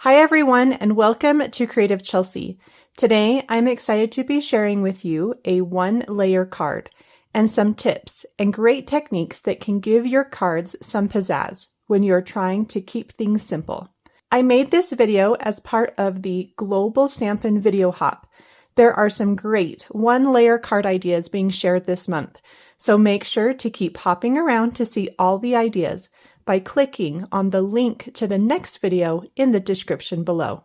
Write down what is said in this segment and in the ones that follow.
Hi everyone, and welcome to Creative Chelsea. Today I'm excited to be sharing with you a one-layer card and some tips and great techniques that can give your cards some pizzazz when you're trying to keep things simple. I made this video as part of the Global Stampin Video Hop. There are some great one-layer card ideas being shared this month, so make sure to keep hopping around to see all the ideas by clicking on the link to the next video in the description below.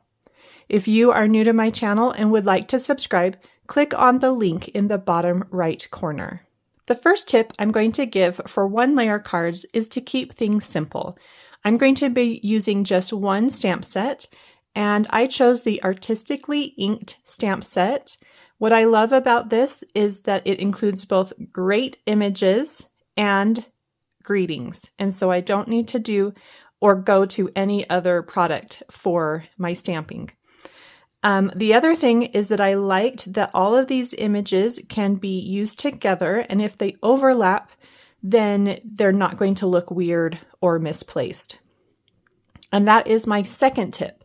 If you are new to my channel and would like to subscribe, click on the link in the bottom right corner. The first tip I'm going to give for one-layer cards is to keep things simple. I'm going to be using just one stamp set, and I chose the Artistically Inked stamp set. What I love about this is that it includes both great images and greetings, and so I don't need to do or go to any other product for my stamping. The other thing is that I liked that all of these images can be used together, and if they overlap, then they're not going to look weird or misplaced. And that is my second tip.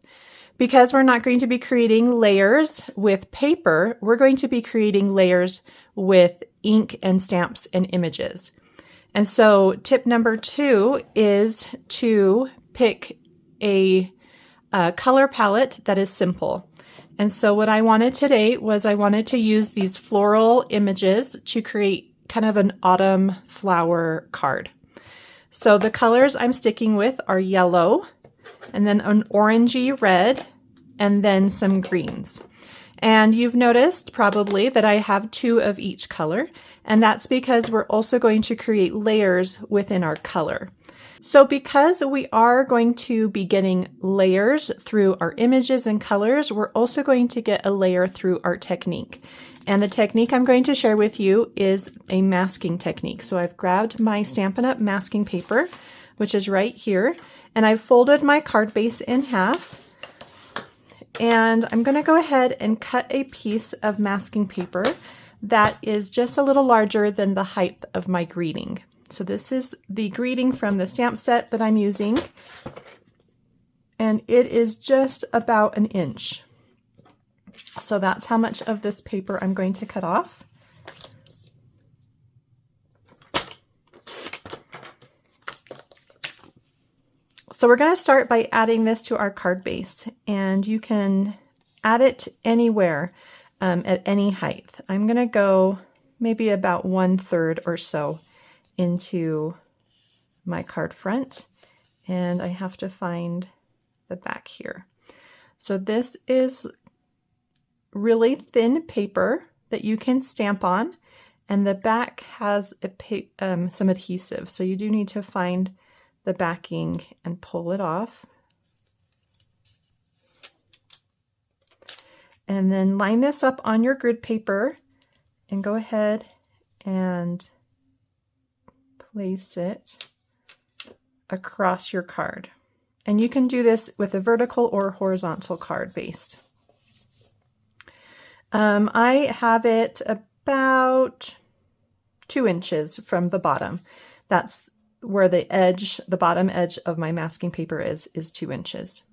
Because we're not going to be creating layers with paper, we're going to be creating layers with ink and stamps and images. And so tip number 2 is to pick a color palette that is simple. And so what I wanted today was I wanted to use these floral images to create kind of an autumn flower card. So the colors I'm sticking with are yellow, and then an orangey red, and then some greens. And you've noticed probably that I have 2 of each color, and that's because we're also going to create layers within our color. So because we are going to be getting layers through our images and colors, we're also going to get a layer through our technique. And the technique I'm going to share with you is a masking technique. So I've grabbed my Stampin' Up masking paper, which is right here, and I've folded my card base in half. And I'm going to go ahead and cut a piece of masking paper that is just a little larger than the height of my greeting. So this is the greeting from the stamp set that I'm using, and it is just about 1 inch. So that's how much of this paper I'm going to cut off. So we're going to start by adding this to our card base, and you can add it anywhere at any height. I'm going to go maybe about 1/3 or so into my card front, and I have to find the back here. So this is really thin paper that you can stamp on, and the back has some adhesive, so you do need to find the backing and pull it off. And then line this up on your grid paper and go ahead and place it across your card. And you can do this with a vertical or horizontal card base. I have it about 2 inches from the bottom. That's where the bottom edge of my masking paper is 2 inches.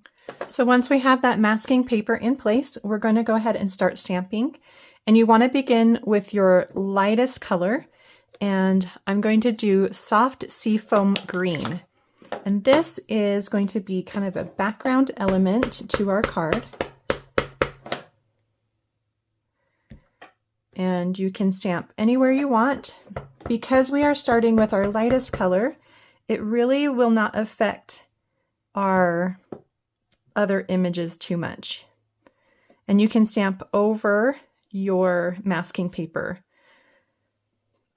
So once we have that masking paper in place, we're going to go ahead and start stamping. And you want to begin with your lightest color. And I'm going to do soft seafoam green. And this is going to be kind of a background element to our card. And you can stamp anywhere you want. Because we are starting with our lightest color, it really will not affect our other images too much. And you can stamp over your masking paper.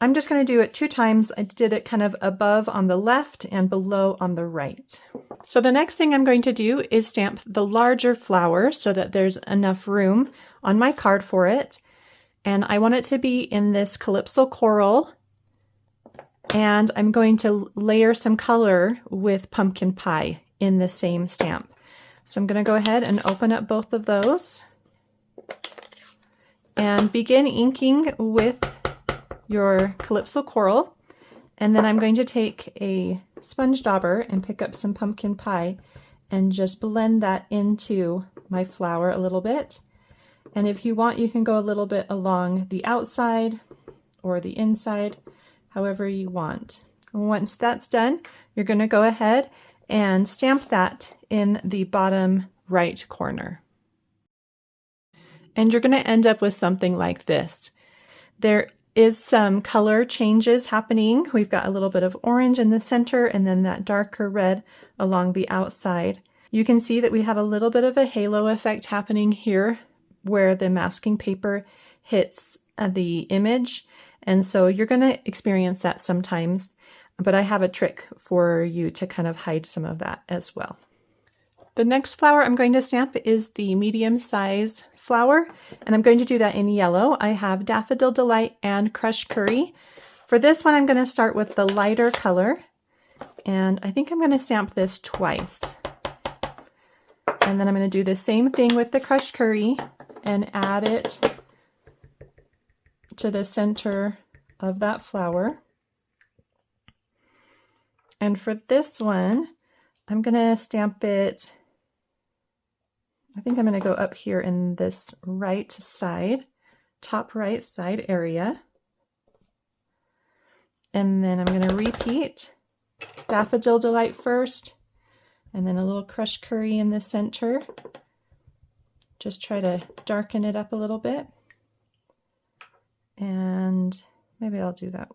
I'm just going to do it 2 times. I did it kind of above on the left and below on the right. So the next thing I'm going to do is stamp the larger flower so that there's enough room on my card for it. And I want it to be in this Calypso Coral, and I'm going to layer some color with Pumpkin Pie in the same stamp. So I'm going to go ahead and open up both of those and begin inking with your Calypso Coral, and then I'm going to take a sponge dauber and pick up some Pumpkin Pie and just blend that into my flower a little bit. And if you want, you can go a little bit along the outside or the inside, however you want. And once that's done, you're going to go ahead and stamp that in the bottom right corner. And you're going to end up with something like this. There is some color changes happening. We've got a little bit of orange in the center and then that darker red along the outside. You can see that we have a little bit of a halo effect happening here where the masking paper hits the image. And so you're going to experience that sometimes, but I have a trick for you to kind of hide some of that as well. The next flower I'm going to stamp is the medium size flower, and I'm going to do that in yellow. I have Daffodil Delight and Crushed Curry. For this one, I'm going to start with the lighter color, and I think I'm going to stamp this twice. And then I'm going to do the same thing with the Crushed Curry and add it to the center of that flower. And for this one, I'm going to stamp it, I think I'm going to go up here in this right side, top right side area. And then I'm going to repeat Daffodil Delight first, and then a little Crushed Curry in the center. Just try to darken it up a little bit. And maybe I'll do that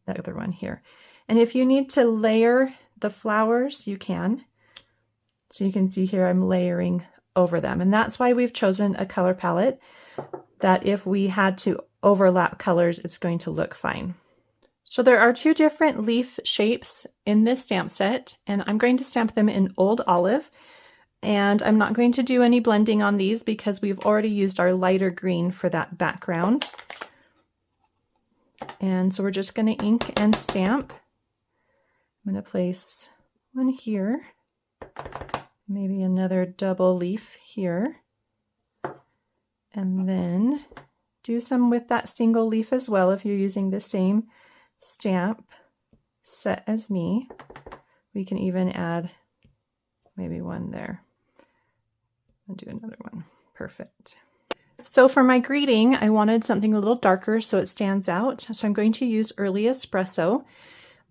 other one here. And if you need to layer the flowers, you can. So you can see here I'm layering over them. And that's why we've chosen a color palette that if we had to overlap colors, it's going to look fine. So there are two different leaf shapes in this stamp set, and I'm going to stamp them in Old Olive. And I'm not going to do any blending on these because we've already used our lighter green for that background. And so we're just going to ink and stamp. I'm going to place one here, maybe another double leaf here, and then do some with that single leaf as well if you're using the same stamp set as me. We can even add maybe one there. I'll do another one. Perfect. So for my greeting, I wanted something a little darker so it stands out. So I'm going to use Early Espresso,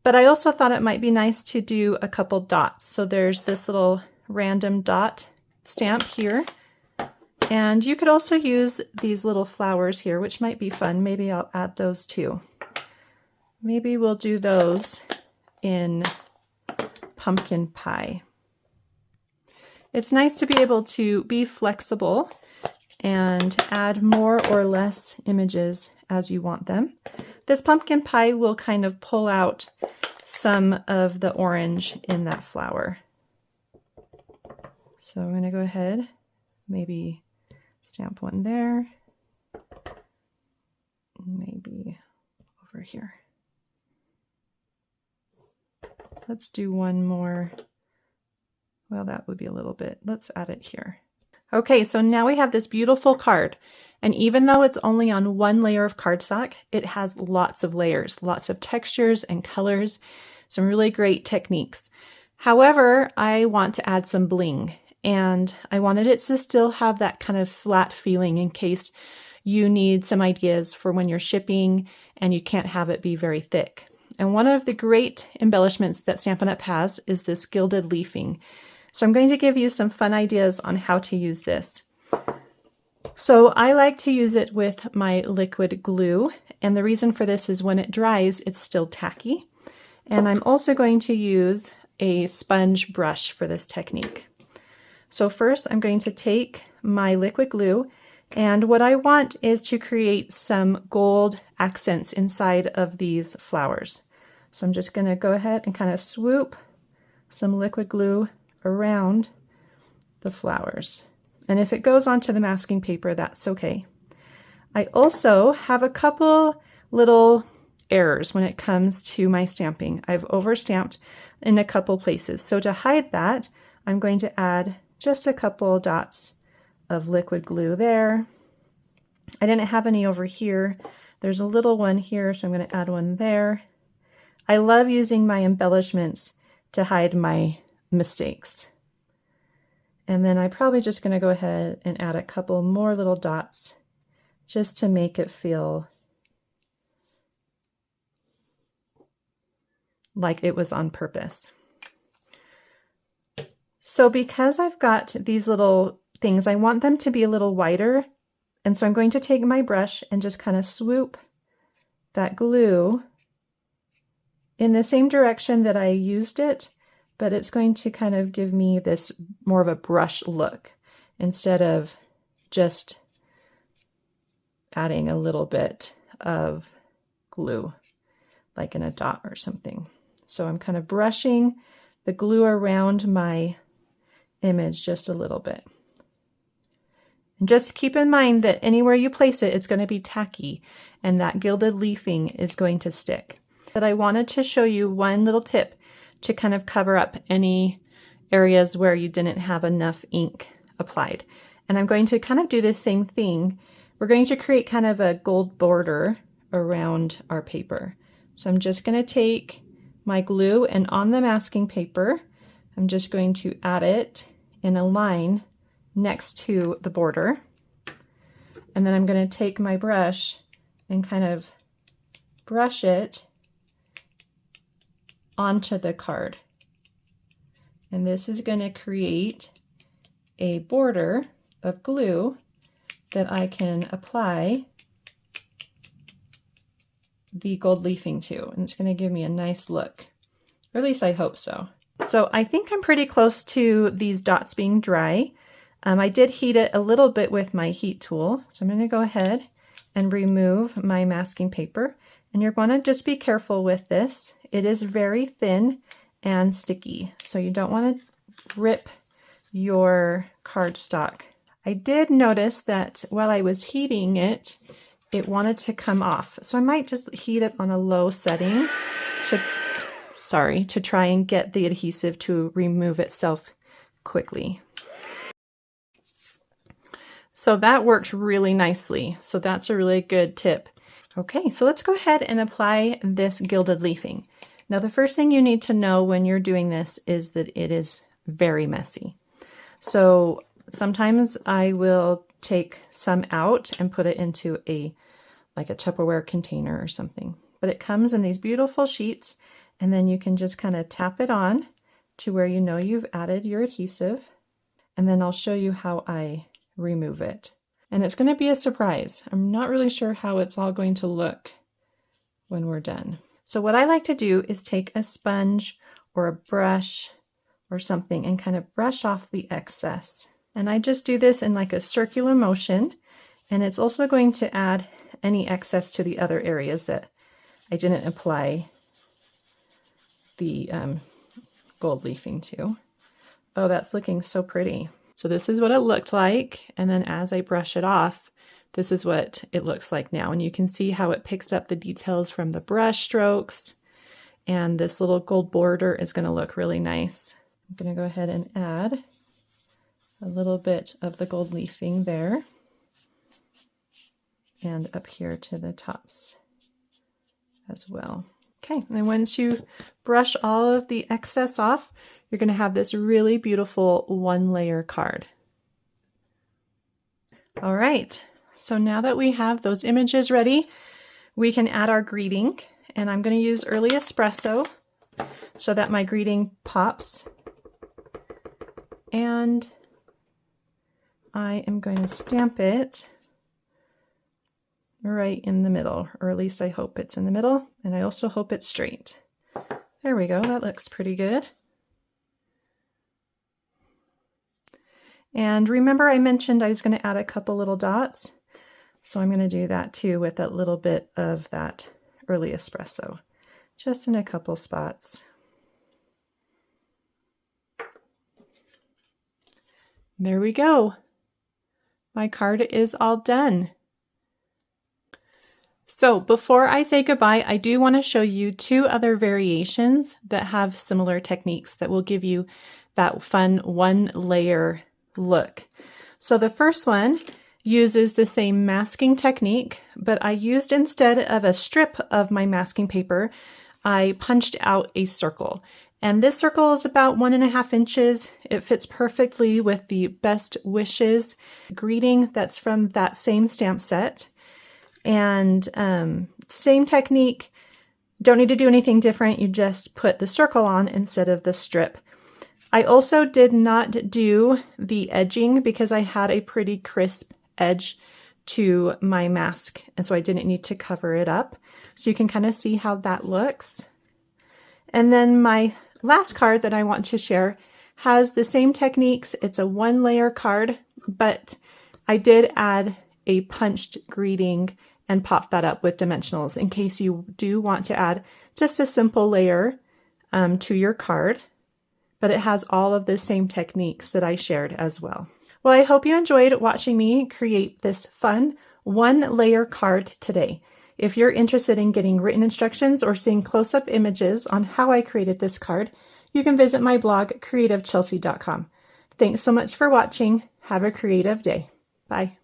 but I also thought it might be nice to do a couple dots. So there's this little random dot stamp here. And you could also use these little flowers here, which might be fun. Maybe I'll add those too. Maybe we'll do those in pumpkin pie. It's nice to be able to be flexible and add more or less images as you want them. This pumpkin pie will kind of pull out some of the orange in that flower. So I'm going to go ahead, maybe stamp one there, maybe over here. Let's do one more. Well, that would be a little bit. Let's add it here. Okay, so now we have this beautiful card. And even though it's only on one layer of cardstock, it has lots of layers, lots of textures and colors, some really great techniques. However, I want to add some bling, and I wanted it to still have that kind of flat feeling in case you need some ideas for when you're shipping and you can't have it be very thick. And one of the great embellishments that Stampin' Up! Has is this Gilded Leafing. So I'm going to give you some fun ideas on how to use this. So I like to use it with my liquid glue, and the reason for this is when it dries, it's still tacky. And I'm also going to use a sponge brush for this technique. So first I'm going to take my liquid glue, and what I want is to create some gold accents inside of these flowers. So I'm just going to go ahead and kind of swoop some liquid glue around the flowers. And if it goes onto the masking paper, that's okay. I also have a couple little errors when it comes to my stamping. I've overstamped in a couple places. So to hide that, I'm going to add just a couple dots of liquid glue there. I didn't have any over here. There's a little one here, so I'm going to add one there. I love using my embellishments to hide my mistakes. And then I'm probably just going to go ahead and add a couple more little dots just to make it feel like it was on purpose. So because I've got these little things, I want them to be a little wider. And so I'm going to take my brush and just kind of swoop that glue in the same direction that I used it, but it's going to kind of give me this more of a brush look instead of just adding a little bit of glue, like in a dot or something. So I'm kind of brushing the glue around my image just a little bit. And just keep in mind that anywhere you place it, it's going to be tacky, and that gilded leafing is going to stick. But I wanted to show you one little tip to kind of cover up any areas where you didn't have enough ink applied. And I'm going to kind of do the same thing. We're going to create kind of a gold border around our paper. So I'm just going to take my glue, and on the masking paper, I'm just going to add it in a line next to the border. And then I'm going to take my brush and kind of brush it onto the card. And this is going to create a border of glue that I can apply the gold leafing to, and it's going to give me a nice look, or at least I hope so. So I think I'm pretty close to these dots being dry. I did heat it a little bit with my heat tool, so I'm going to go ahead and remove my masking paper, and you're going to just be careful with this. It is very thin and sticky, so you don't want to rip your cardstock. I did notice that while I was heating it, it wanted to come off. So I might just heat it on a low setting to try and get the adhesive to remove itself quickly. So that works really nicely. So that's a really good tip. Okay, so let's go ahead and apply this gilded leafing. Now the first thing you need to know when you're doing this is that it is very messy. So sometimes I will take some out and put it into like a Tupperware container or something. But it comes in these beautiful sheets, and then you can just kind of tap it on to where you know you've added your adhesive. And then I'll show you how I remove it. And it's going to be a surprise. I'm not really sure how it's all going to look when we're done. So what I like to do is take a sponge or a brush or something and kind of brush off the excess. And I just do this in like a circular motion, and it's also going to add any excess to the other areas that I didn't apply the gold leafing to. Oh, that's looking so pretty. So this is what it looked like, and then as I brush it off, this is what it looks like now. And you can see how it picks up the details from the brush strokes, and this little gold border is going to look really nice. I'm going to go ahead and add a little bit of the gold leafing there and up here to the tops as well. Okay, and once you brush all of the excess off, you're going to have this really beautiful one-layer card. All right, so now that we have those images ready, we can add our greeting, and I'm going to use early espresso so that my greeting pops. And I am going to stamp it right in the middle, or at least I hope it's in the middle, and I also hope it's straight. There we go, that looks pretty good. And remember I mentioned I was going to add a couple little dots, so I'm going to do that too with a little bit of that early espresso, just in a couple spots. There we go. My card is all done. So before I say goodbye, I do want to show you two other variations that have similar techniques that will give you that fun one-layer look. So the first one uses the same masking technique, but I used, instead of a strip of my masking paper, I punched out a circle. And this circle is about 1.5 inches. It fits perfectly with the Best Wishes greeting that's from that same stamp set. And same technique. Don't need to do anything different. You just put the circle on instead of the strip. I also did not do the edging because I had a pretty crisp edge to my mask. And so I didn't need to cover it up. So you can kind of see how that looks. And then my last card that I want to share has the same techniques. It's a 1-layer card, but I did add a punched greeting and pop that up with dimensionals in case you do want to add just a simple layer to your card. But it has all of the same techniques that I shared as well. Well, I hope you enjoyed watching me create this fun 1-layer card today. If you're interested in getting written instructions or seeing close-up images on how I created this card, you can visit my blog, creativechelsea.com. Thanks so much for watching. Have a creative day. Bye.